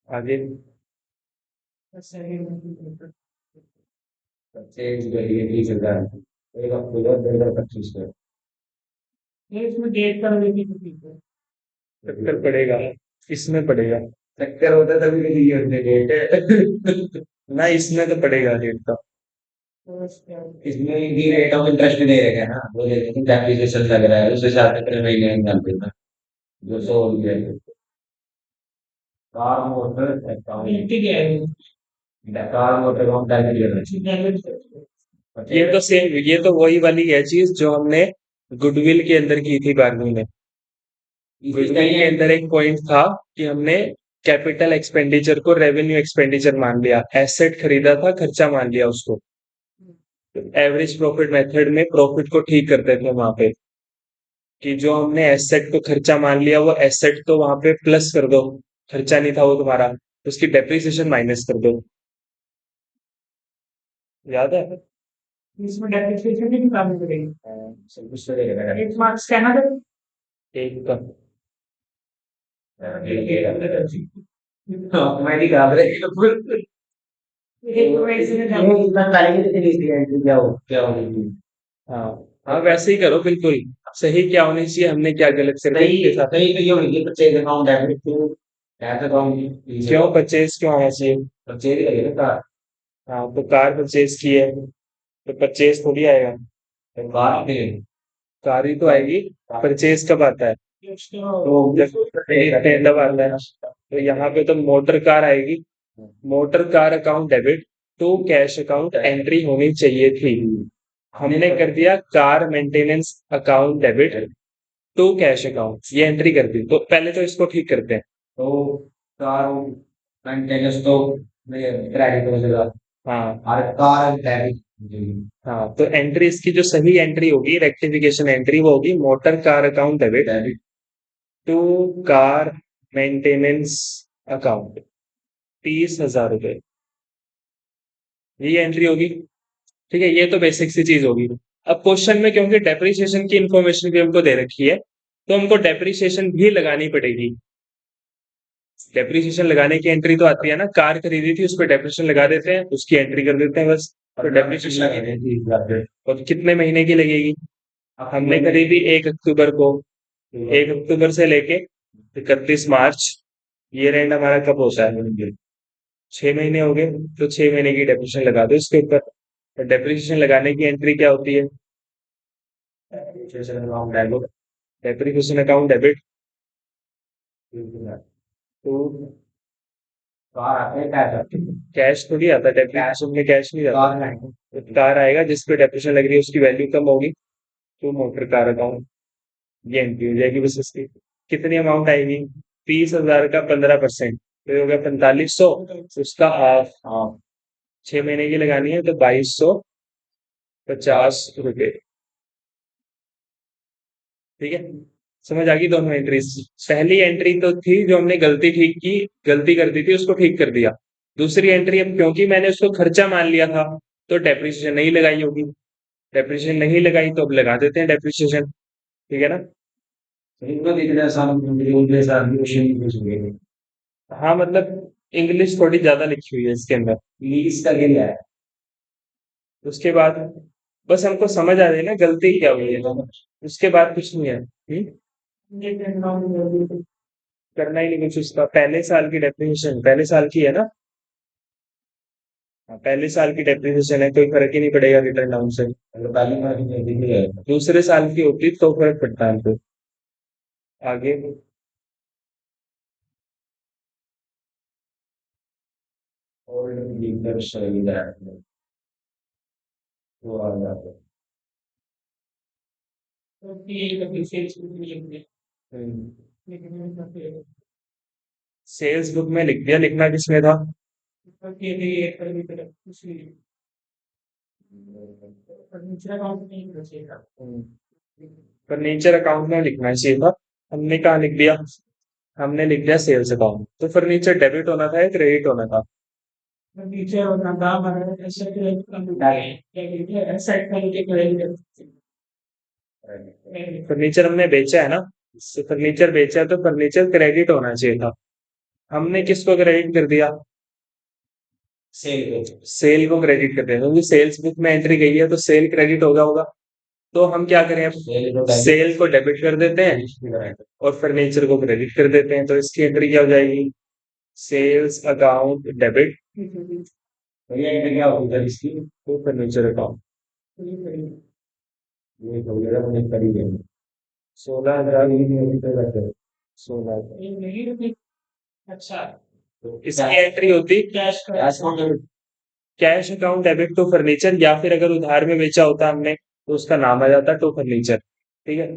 आगे चेंज करिए 30,000 एक अक्टूबर 2025 में। ये इसमें डेट कर देगी तो ठीक है। चक्कर पड़ेगा, इसमें पड़ेगा। चक्कर होता तभी नहीं होते डेट। ना इसमें तो पड़ेगा डेट का। इसमें भी रेट ऑफ इंटरेस्ट नहीं रहेगा ना, वो डेप्रिसिएशन लग रहा है उस हिसाब से फिर महीने में डाल देना जो 100 रुपये। Car motor account car motor account ये तो सेम, ये तो वही वाली है चीज जो हमने गुडविल के अंदर की थी बारहवीं में। गुडविल के अंदर एक पॉइंट था कि हमने कैपिटल एक्सपेंडिचर को रेवेन्यू एक्सपेंडिचर मान लिया, एसेट खरीदा था, खर्चा मान लिया उसको। एवरेज प्रॉफिट मेथड में प्रॉफिट को ठीक करते थे वहां पे, कि जो हमने एसेट को खर्चा मान लिया वो एसेट तो वहां पे प्लस कर दो, खर्चा नहीं था वो तुम्हारा, उसकी डेप्रिसिएशन माइनस कर दो। याद है? इसमें डेप्रिसिएशन भी निकालनी पड़ेगी। सब कुछ तो रहेगा। एक मार्क्स कहना था एक का हमारी घाबरे एक वैसे में ये इतना करेंगे तो तीसरी एंट्री क्या होगी। हाँ हाँ, वैसे ही करो बिल्कुल। सही क्या होनी चाहिए, हमने क्या गलत कर सही दिया साथ। सही तो ये होगी purchase account debit to cash account. क्यों परचेज क्यों आना चाहिए? परचेज ही लगेगा कार। हाँ तो कार परचेज की है तो परचेज थोड़ी आएगा, तो कार पे कार ही तो आएगी। परचेज कब आता है? तो जब तब आता है। तो यहाँ पे तो मोटर कार आएगी, motor car account debit to cash account entry होनी चाहिए थी। हमने कर दिया car maintenance account debit to cash account, ये एंट्री कर दी। तो पहले तो इसको ठीक करते हैं। तो कार मेंटेनेंस तो क्रेडिट हो जाएगा हाँ और कार डेबिट। हाँ, तो एंट्री इसकी जो सही एंट्री होगी, रेक्टिफिकेशन एंट्री, वो होगी motor car account debit debit to car maintenance account 30,000 रुपए, ये एंट्री होगी। ठीक है, ये तो बेसिक सी चीज होगी। अब क्वेश्चन में क्योंकि डेप्रिसिएशन की इंफॉर्मेशन भी हमको दे रखी है, तो हमको डेप्रिसिएशन भी लगानी पड़ेगी। डेप्रिसिएशन लगाने की एंट्री तो आती है ना, कार खरीदी थी उस पर डेप्रिसिएशन लगा देते हैं, उसकी एंट्री कर देते हैं बस। तो डेप्रिसिएशन लगेगी, और कितने महीने की लगेगी? हमने खरीदी 1 अक्टूबर को, 1 अक्टूबर से लेके 31 मार्च, ये रेंट हमारा कब होता है? 6 महीने हो गए, तो 6 महीने की डेप्रिसिएशन लगा दो इसके ऊपर। तो डेप्रिसिएशन लगाने की एंट्री क्या होती है? डेप्रिसिएशन अकाउंट डेबिट तो कार आते हैं कैश आते हैं कैश थोड़ी आता है, डेप्रिसिएशन में कैश नहीं कार आता। नहीं तो कार आएगा जिस पे डेप्रिसिएशन लग रही है उसकी वैल्यू कम होगी, तो मोटर कार अकाउंट, ये एंट्री हो जाएगी बस इसकी। कितनी अमाउंट आएगी? 30,000 का 15%, तो ये हो गया 4500, उसका हाफ, हाँ 6 महीने की लगानी है तो 2250 रुपये। ठीक है, समझ आ गई दोनों एंट्रीज। पहली एंट्री तो थी जो हमने गलती ठीक की, गलती कर दी थी उसको ठीक कर दिया। दूसरी एंट्री, अब क्योंकि मैंने उसको खर्चा मान लिया था तो डेप्रिसिएशन नहीं लगाई होगी, डेप्रिसिएशन नहीं लगाई तो अब लगा देते हैं डेप्रिसिएशन। ठीक है ना? इनको देखना आसान उनके साथ भी क्वेश्चन पूछ गए। हाँ मतलब इंग्लिश थोड़ी ज्यादा लिखी हुई है इसके अंदर। लीज का क्या है। उसके बाद बस हमको समझ आ जाए ना गलती क्या हुई है, उसके बाद कुछ नहीं है। करना ही नहीं कुछ। उसका पहले साल की डेप्रिसिएशन पहले साल की है ना? हाँ, पहले साल की डेप्रिसिएशन है, कोई फर्क ही नहीं पड़ेगा रिटर्न डाउन से। अगर पहली बार नहीं है दूसरे साल की होती तो फर्क पड़ता है हमको। आगे और लीडर शैली है वो आ जाता है। सेल्स बुक में लिख दिया, लिखना किसमें था? फर्नीचर अकाउंट में लिखना चाहिए था, हमने कहा लिख दिया? हमने लिख दिया सेल्स अकाउंट। तो फर्नीचर डेबिट होना था या क्रेडिट होना था? फर्नीचर हमने बेचा है ना, फर्नीचर बेचा है तो फर्नीचर क्रेडिट होना चाहिए था। हमने किसको क्रेडिट कर दिया? सेल को क्रेडिट कर दिया, क्योंकि सेल्स बुक में एंट्री गई है तो सेल क्रेडिट होगा होगा। तो हम क्या करें, अब सेल को डेबिट कर देते हैं और फर्नीचर को क्रेडिट कर देते हैं, तो इसकी एंट्री क्या हो जाएगी? सेल्स अकाउंट डेबिट ये क्या होगा इसकी टू फर्नीचर अकाउंट। ये हो गया मैंने करी है 16,000, तो 16,000। तो इसकी एंट्री होती cash cash account debit to furniture, या फिर अगर उधार में बेचा होता हमने तो उसका नाम आ जाता टू फर्नीचर। ठीक है,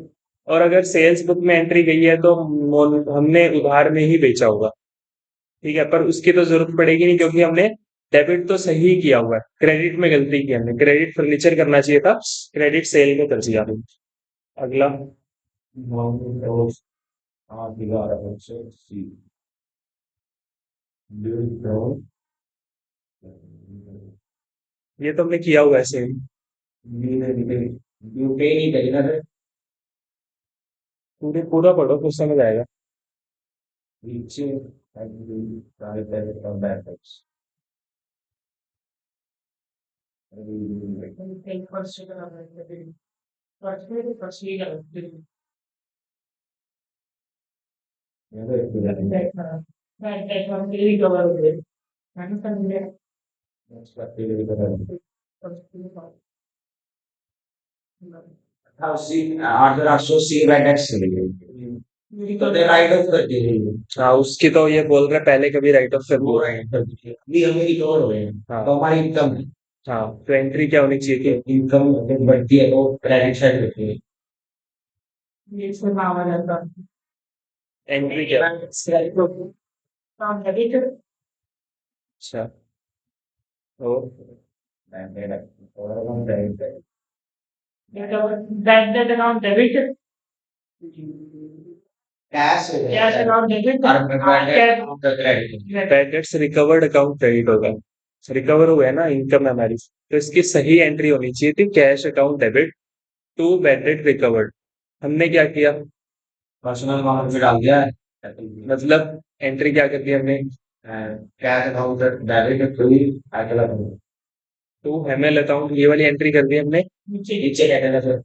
और अगर सेल्स बुक में एंट्री गई है तो हमने उधार में ही बेचा होगा, ठीक है, पर उसकी तो जरूरत पड़ेगी नहीं क्योंकि हमने डेबिट तो सही किया हुआ है, क्रेडिट में गलती की हमने, क्रेडिट फर्नीचर करना चाहिए था, क्रेडिट सेल में कर दिया हमने। अगला, ये तो हमने किया हुआ है सेम। यूपीआई नहीं करी ना सर। पूरे पूरा पढ़ो कुछ समझ आएगा। नीचे प्राइवेट और backups. Take first check out the first way to proceed that one really cover with it. And from there, हाँ सी आठ आठ सौ सी बैकअप्स तो दे राइट ऑफ कर दी है। हाँ, उसकी तो ये बोल रहे पहले कभी राइट ऑफ कर वो दो। राइट कर दी है। अभी हमें रिकवर हो रहे हैं। हाँ तो हमारी इनकम है। हाँ, तो एंट्री क्या होनी चाहिए थी? इनकम बढ़ती है तो क्रेडिट साइड होती है। it's the power of the entry क्या? from the data अच्छा, तो that amount debit cash cash amount debit credit bad debts recovered account credit होगा, रिकवर हुआ है ना, इनकम है हमारी, तो इसकी सही एंट्री होनी चाहिए थी cash account debit to bad debt recovered. हमने क्या किया? पर्सनल अमाउंट में डाल दिया है। मतलब एंट्री क्या कर दी हमने? कैश अकाउंट डेबिट टू अगला टू एमएल अकाउंट, ये वाली एंट्री कर दी हमने। नीचे क्या कहना सर।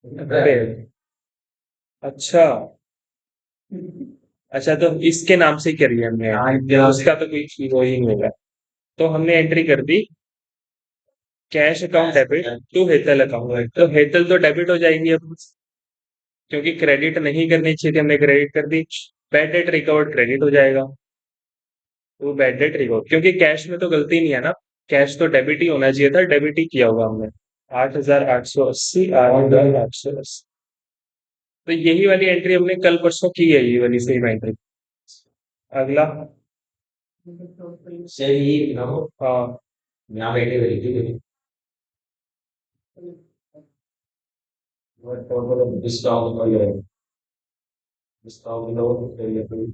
पे। अच्छा अच्छा, तो इसके नाम से ही करिए हमने हाँ, entry, उसका तो कोई वो ही नहीं होगा। तो हमने एंट्री कर दी cash account debit to Hetal account, तो हेतल तो डेबिट हो जाएंगी अब, क्योंकि क्रेडिट नहीं करनी चाहिए थी, हमने क्रेडिट कर दी। बैड डेट रिकवर्ड क्रेडिट हो जाएगा, तो बैड डेट रिकवर्ड, क्योंकि कैश में तो गलती नहीं है ना, कैश तो डेबिट ही होना चाहिए था, डेबिट ही किया होगा हमने। 8,880, 8,880। तो यही वाली एंट्री हमने कल परसों की है, ये वाली सेम एंट्री। अगला, सही नो हाँ यहाँ बैठे हुए थे डिस्काउंट कर ले डिस्काउंट लो तो ये कोई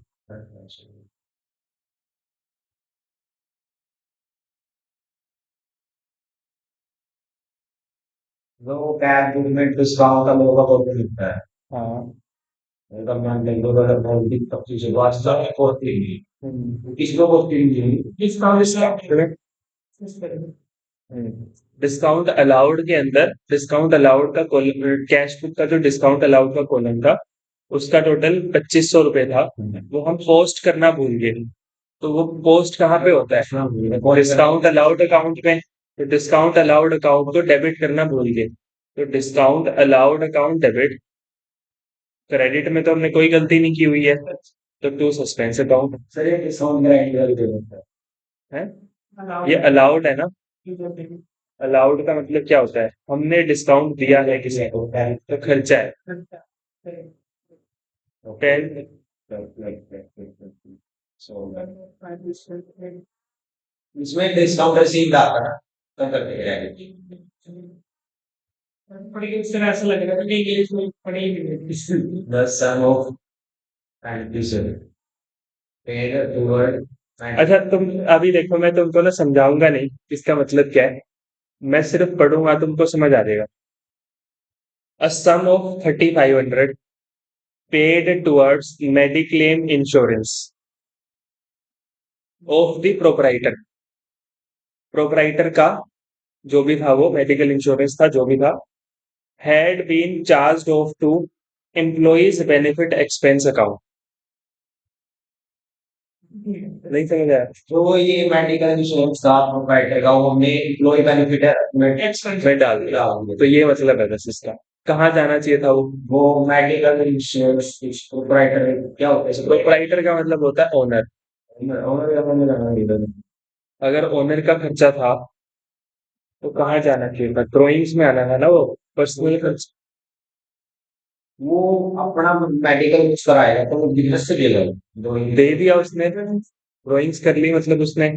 वो कैब बुक में डिस्काउंट का लोगो बहुत मिलता है। हाँ। एकदम मैं लेंगे अगर बहुत भी तब चीजें बात स्टार्ट होती है इसको बहुत discount is डिस्काउंट अलाउड के अंदर, डिस्काउंट अलाउड का कॉलम, कैश बुक का जो डिस्काउंट अलाउड का कॉलम था उसका टोटल 2,500 रुपए था, वो हम पोस्ट करना भूल गए। तो वो पोस्ट कहाँ पे होता है? डिस्काउंट अलाउड अकाउंट में। तो डिस्काउंट अलाउड अकाउंट को डेबिट करना भूल गए, तो discount allowed account debit, credit में तो हमने कोई गलती नहीं की हुई है, तो टू सस्पेंस अकाउंट सर ये डिस्काउंट का आइडिया दे देता है। allowed ये अलाउड है ना, to अलाउड का मतलब क्या होता है? हमने डिस्काउंट दिया है किसी को, तो खर्चा है। टेन, इसमें डिस्काउंट रिसीव आता है तब तक क्रेडिट पढ़ेगी इस तरह ऐसा लगेगा कि ये इसमें पढ़ेगी 10 सम ऑफ 97 पेड टुवर्ड अच्छा तुम अभी देखो, मैं तुमको ना समझाऊंगा नहीं इसका मतलब क्या है, मैं सिर्फ पढ़ूंगा तुमको समझ आ जाएगा। A sum of 3,500 paid towards mediclaim insurance of the proprietor, proprietor का जो भी था वो मेडिकल इंश्योरेंस था जो भी था, had been charged off to employees benefit expense account. नहीं समझ आया? तो ये मेडिकल इंश्योरेंस था प्रोवाइडर का वो हमने एम्प्लॉय बेनिफिट में डाल दिया, तो ये मतलब है बस इसका। कहाँ जाना चाहिए था वो मेडिकल इंश्योरेंस प्रोवाइडर क्या होता है प्रोपराइटर का मतलब होता है ओनर। ओनर का मैंने जाना नहीं अगर ओनर का खर्चा था तो कहाँ जाना चाहिए था? ड्रॉइंग्स में आना था ना, वो पर्सनल खर्च। वो अपना मेडिकल कुछ कराएगा तो वो बिजनेस से देगा ड्राइंग दे दिया उसने, ड्राइंग्स कर ली मतलब उसने।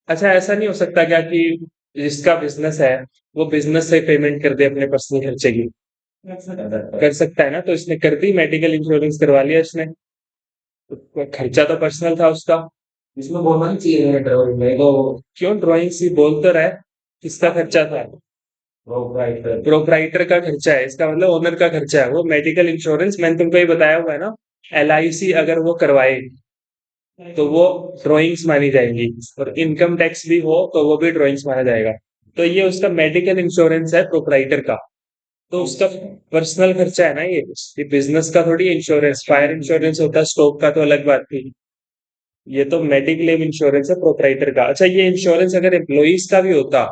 अच्छा ऐसा नहीं हो सकता क्या कि जिसका बिजनेस है वो बिजनेस से पेमेंट कर दे अपने पर्सनल खर्चे की? कर सकता है ना, तो इसने कर दी, मेडिकल इंश्योरेंस करवा लिया इसने, तो खर्चा तो पर्सनल था उसका। इसमें बोलना नहीं चाहिए ड्राइंग में तो क्यों, ड्राइंग सी बोल तो रहा है, किसका खर्चा था? प्रोप्राइटर प्रोप्राइटर का खर्चा है, इसका मतलब ओनर का खर्चा है वो। मेडिकल इंश्योरेंस मैंने तुमको ये बताया हुआ है ना, LIC अगर वो करवाए तो वो ड्राइंग्स मानी जाएंगी, और इनकम टैक्स भी हो तो वो भी ड्राइंग्स माना जाएगा। तो ये उसका मेडिकल इंश्योरेंस है प्रोप्राइटर का, तो उसका पर्सनल खर्चा है ना ये बिजनेस का थोड़ी इंश्योरेंस। फायर इंश्योरेंस होता है स्टॉक का, तो अलग बात थी। ये तो मेडिक्लेम इंश्योरेंस है प्रोप्राइटर का। अच्छा ये इंश्योरेंस अगर एम्प्लॉइज का भी होता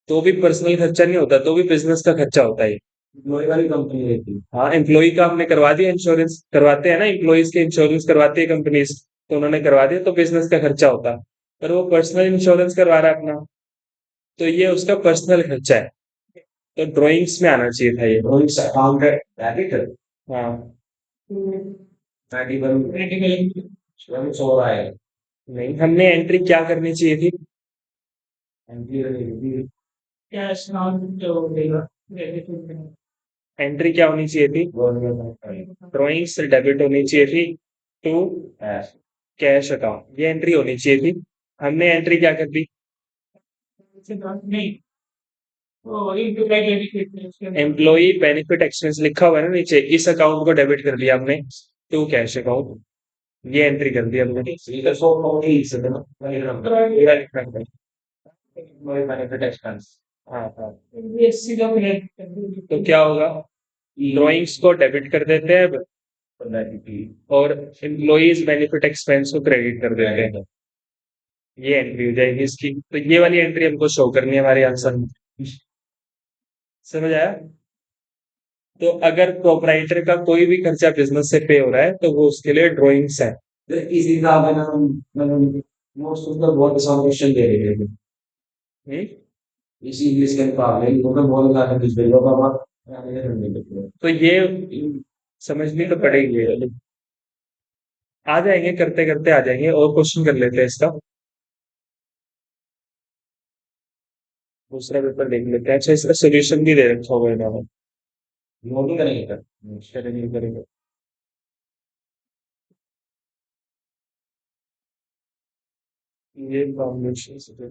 तो भी पर्सनल खर्चा नहीं होता, तो भी बिजनेस का खर्चा होता है। लोहे वाली कंपनी रहती हाँ, एम्प्लॉय का हमने करवा दिया इंश्योरेंस, करवाते हैं ना एम्प्लॉइज के इंश्योरेंस करवाती है कंपनीज, तो उन्होंने करवा दिया तो बिजनेस का खर्चा होता। पर वो पर्सनल इंश्योरेंस करवा रहा है अपना, तो ये उसका पर्सनल खर्चा है, तो ड्राइंग्स में आना चाहिए था ये। है और इस अकाउंट है डेबिट हाँ, मेडिकल मेडिकल इंश्योरेंस हो रहा है नहीं हमने एंट्री क्या करनी चाहिए थी? एंटी कैश नाम जो देगा डेबिट होगा। एंट्री क्या होनी चाहिए थी? गवर्नमेंट ड्राइंग से डेबिट होनी चाहिए थी टू कैश अकाउंट, ये एंट्री होनी चाहिए थी। हमने एंट्री क्या कर दी? नहीं, वो into debit employee benefit expense लिखा हुआ है ना नीचे, इस अकाउंट को डेबिट कर दिया हमने टू कैश अकाउंट, ये एंट्री कर दी हमने। सीधा सो कौन से ना मेरा लिखना है। कोई बेनिफिट एक्सपेंस हाँ हाँ, बीएससी का क्रेडिट तो क्या होगा, ड्राइंग्स को डेबिट कर देते हैं और एम्प्लॉइज बेनिफिट एक्सपेंस को क्रेडिट कर देते हैं, ये एंट्री हो जाएगी इसकी। तो ये वाली एंट्री हमको शो करनी है हमारे आंसर में। समझ आया? तो अगर प्रोपराइटर का कोई भी खर्चा बिजनेस से पे हो रहा है तो वो उसके लिए ड्राइंग्स है। इसी का मैंने मोस्ट ऑफ द बहुत आसान क्वेश्चन दे रहे हैं हम्म? इसी इंग्लिश के मुकाबले उन्होंने बोल रहा है कि बिलों का मत तो ये समझनी तो पड़ेगी ये। आ जाएंगे, करते करते आ जाएंगे, और क्वेश्चन कर लेते हैं इसका, दूसरा पेपर देख लेते हैं। अच्छा इसका सोल्यूशन भी दे रखा होगा इन्होंने, नोट ही करेंगे सर करेंगे करेंगे। ये कॉम्बिनेशन से तो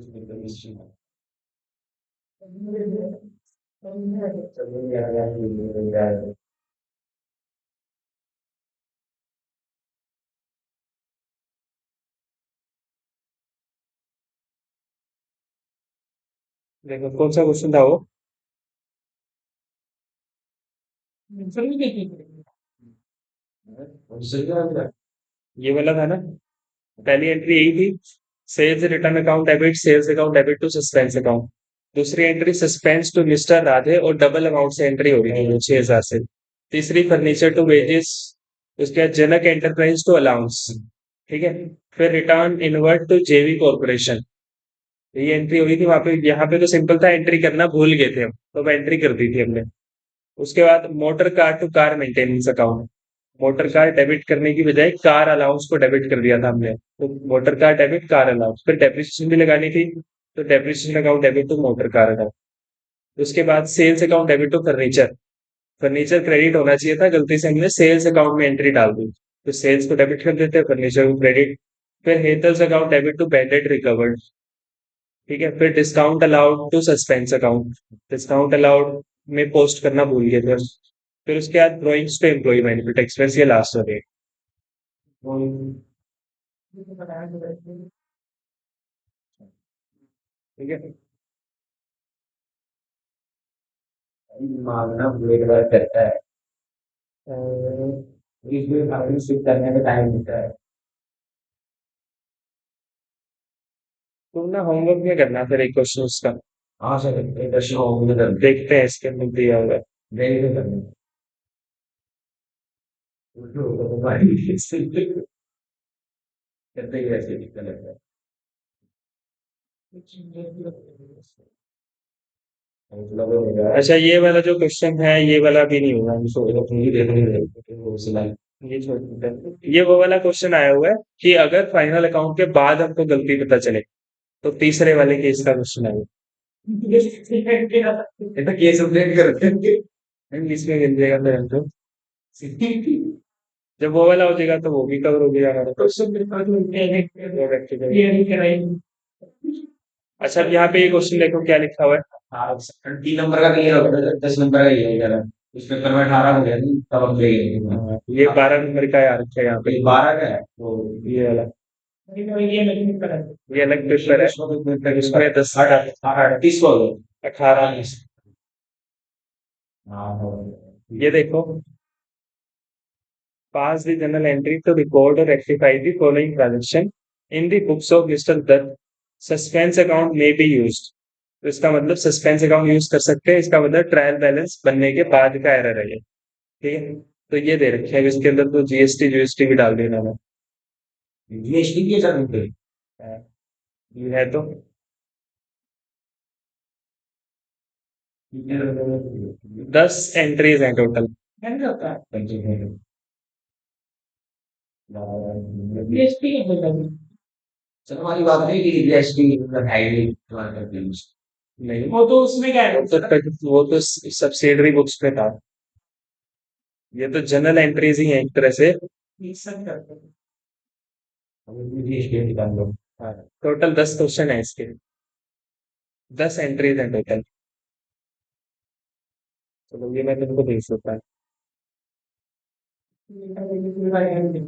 देखो कौन सा क्वेश्चन था वो? ये वाला था ना, पहली एंट्री यही थी, sales return account debit, sales account debit to suspense account. दूसरी entry suspense to mister Radhe, और डबल अमाउंट से एंट्री हो रही थी 6,000 से। तीसरी फर्नीचर टू वेजेस, उसके बाद जनक एंटरप्राइज टू अलाउंस, ठीक है। फिर return inward to JV corporation, ये एंट्री हुई थी वहां पे। यहाँ पे तो सिंपल था, एंट्री करना भूल गए थे हम, तो एंट्री कर दी थी हमने। उसके बाद motor car to car maintenance account, motor car debit करने की बजाय कार अलाउंस को डेबिट कर दिया था हमने, तो motor car debit car allowance. फिर डेप्रिसिएशन भी लगानी थी, तो depreciation account debit to motor car account. उसके बाद sales account debit to furniture, furniture credit होना चाहिए था, गलती से हमने सेल्स अकाउंट में एंट्री डाल दी, तो सेल्स को डेबिट कर देते हैं, फर्नीचर को क्रेडिट। फिर Hetal's account debit to bad debt recovered, ठीक है। फिर discount allowed to suspense account, discount allowed में पोस्ट करना भूल गए थे। फिर उसके बाद drawings to employee benefit expense, ये लास्ट हो गए, ठीक है। मांगना बेकार करता है इसमें काफी स्विच करने में टाइम मिलता है तुम ना होमवर्क में करना फिर एक क्वेश्चन उसका, हाँ सर इंटरेस्ट होंगे कर देखते हैं इसके अंदर दिया होगा। देंगे करने करते ही ऐसे दिक्कत लगता है अच्छा ये वाला जो क्वेश्चन है ये वाला भी नहीं होगा ये छोड़ देते हैं। ये वो वाला क्वेश्चन आया हुआ है कि अगर फाइनल अकाउंट के बाद हमको गलती पता चले तो तीसरे वाले केस का क्वेश्चन आया ये तो केस अपडेट करते हैं इंग्लिश में मिल जाएगा फिर हमको जब वो वाला हो जाएगा तो वो भी कवर हो जाएगा हमारा क्वेश्चन पेपर तो क्लियर ही कराएंगे। अच्छा अब यहाँ पे ये क्वेश्चन देखो क्या लिखा हुआ है 30 नंबर का क्लियर हो गया 10 नंबर का ही है यार इस पेपर में 18 हो गया नहीं तब अब ये 12 नंबर का यार रखा है यहाँ पे 12 का है तो ये वाला ये नहीं कराएंगे। ये अलग पेपर है इसमें 10 38 को हो गया 18 ये देखो pass the journal entry to record or rectify the following transaction in the books of Mr. Dutt. Suspense account may be used. तो इसका मतलब सस्पेंस अकाउंट यूज कर सकते हैं इसका मतलब ट्रायल बैलेंस बनने के बाद का एरर है ये ठीक है तो ये दे रखे है इसके अंदर तो जीएसटी भी डाल देना है जीएसटी के साथ ये है तो 10 एंट्रीज हैं टोटल जीएसटी के पेपर में। चलो हमारी बात नहीं कि जीएसटी है ही नहीं वो तो उसमें क्या है वो तो सब्सिडरी बुक्स पे था ये तो जनरल एंट्रीज ही है एक तरह से सब करते हैं। जीएसटी निकाल लो टोटल 10 क्वेश्चन है इसके 10 एंट्रीज हैं टोटल चलो ये मैं तुमको भेज सकता है ये